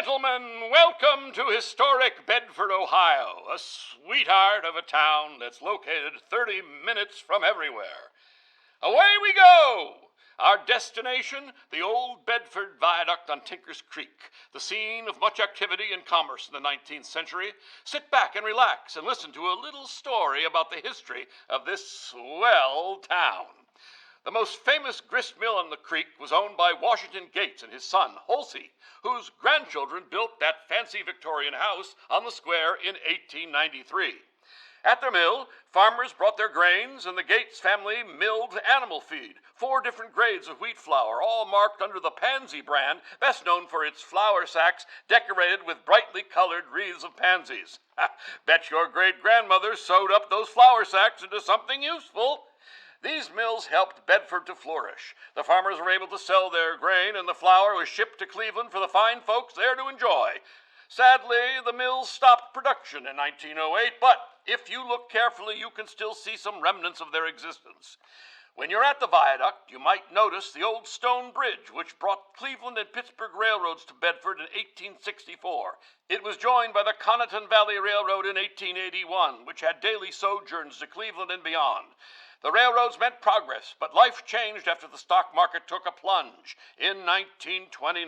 gentlemen, welcome to historic Bedford, Ohio, a sweetheart of a town that's located 30 minutes from everywhere. Away we go! Our destination, the old Bedford Viaduct on Tinker's Creek, the scene of much activity and commerce in the 19th century. Sit back and relax and listen to a little story about the history of this swell town. The most famous grist mill on the creek was owned by Washington Gates and his son, Holsey, whose grandchildren built that fancy Victorian house on the square in 1893. At their mill, farmers brought their grains, and the Gates family milled animal feed, 4 different grades of wheat flour, all marked under the Pansy brand, best known for its flour sacks decorated with brightly colored wreaths of pansies. Bet your great-grandmother sewed up those flour sacks into something useful. These mills helped Bedford to flourish. The farmers were able to sell their grain, and the flour was shipped to Cleveland for the fine folks there to enjoy. Sadly, the mills stopped production in 1908, but if you look carefully, you can still see some remnants of their existence. When you're at the viaduct, you might notice the old stone bridge, which brought Cleveland and Pittsburgh railroads to Bedford in 1864. It was joined by the Conotton Valley Railroad in 1881, which had daily sojourns to Cleveland and beyond. The railroads meant progress, but life changed after the stock market took a plunge in 1929.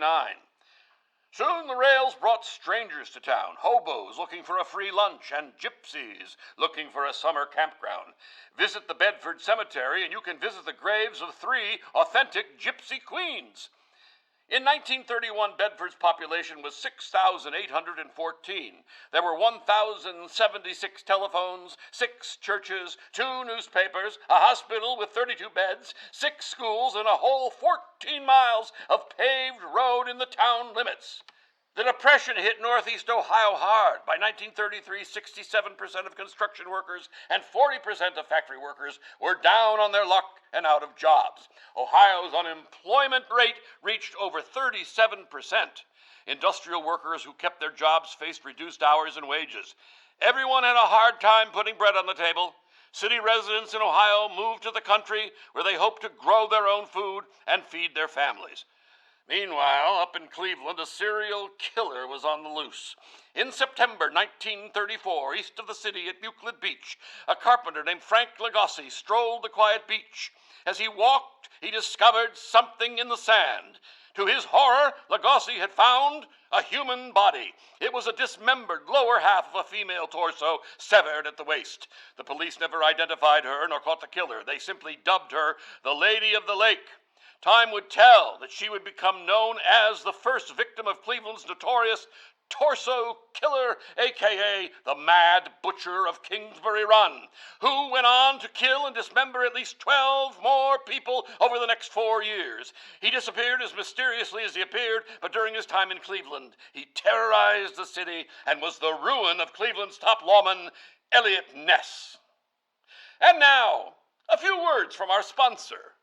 Soon the rails brought strangers to town, hobos looking for a free lunch and gypsies looking for a summer campground. Visit the Bedford Cemetery and you can visit the graves of 3 authentic gypsy queens. In 1931, Bedford's population was 6,814. There were 1,076 telephones, 6 churches, 2 newspapers, a hospital with 32 beds, 6 schools, and a whole 14 miles of paved road in the town limits. The Depression hit Northeast Ohio hard. By 1933, 67% of construction workers and 40% of factory workers were down on their luck and out of jobs. Ohio's unemployment rate reached over 37%. Industrial workers who kept their jobs faced reduced hours and wages. Everyone had a hard time putting bread on the table. City residents in Ohio moved to the country where they hoped to grow their own food and feed their families. Meanwhile, up in Cleveland, a serial killer was on the loose. In September 1934, east of the city at Euclid Beach, a carpenter named Frank Lagasse strolled the quiet beach. As he walked, he discovered something in the sand. To his horror, Lagasse had found a human body. It was a dismembered lower half of a female torso, severed at the waist. The police never identified her nor caught the killer. They simply dubbed her the Lady of the Lake. Time would tell that she would become known as the first victim of Cleveland's notorious torso killer, a.k.a. the Mad Butcher of Kingsbury Run, who went on to kill and dismember at least 12 more people over the next 4 years. He disappeared as mysteriously as he appeared, but during his time in Cleveland, he terrorized the city and was the ruin of Cleveland's top lawman, Eliot Ness. And now, a few words from our sponsor.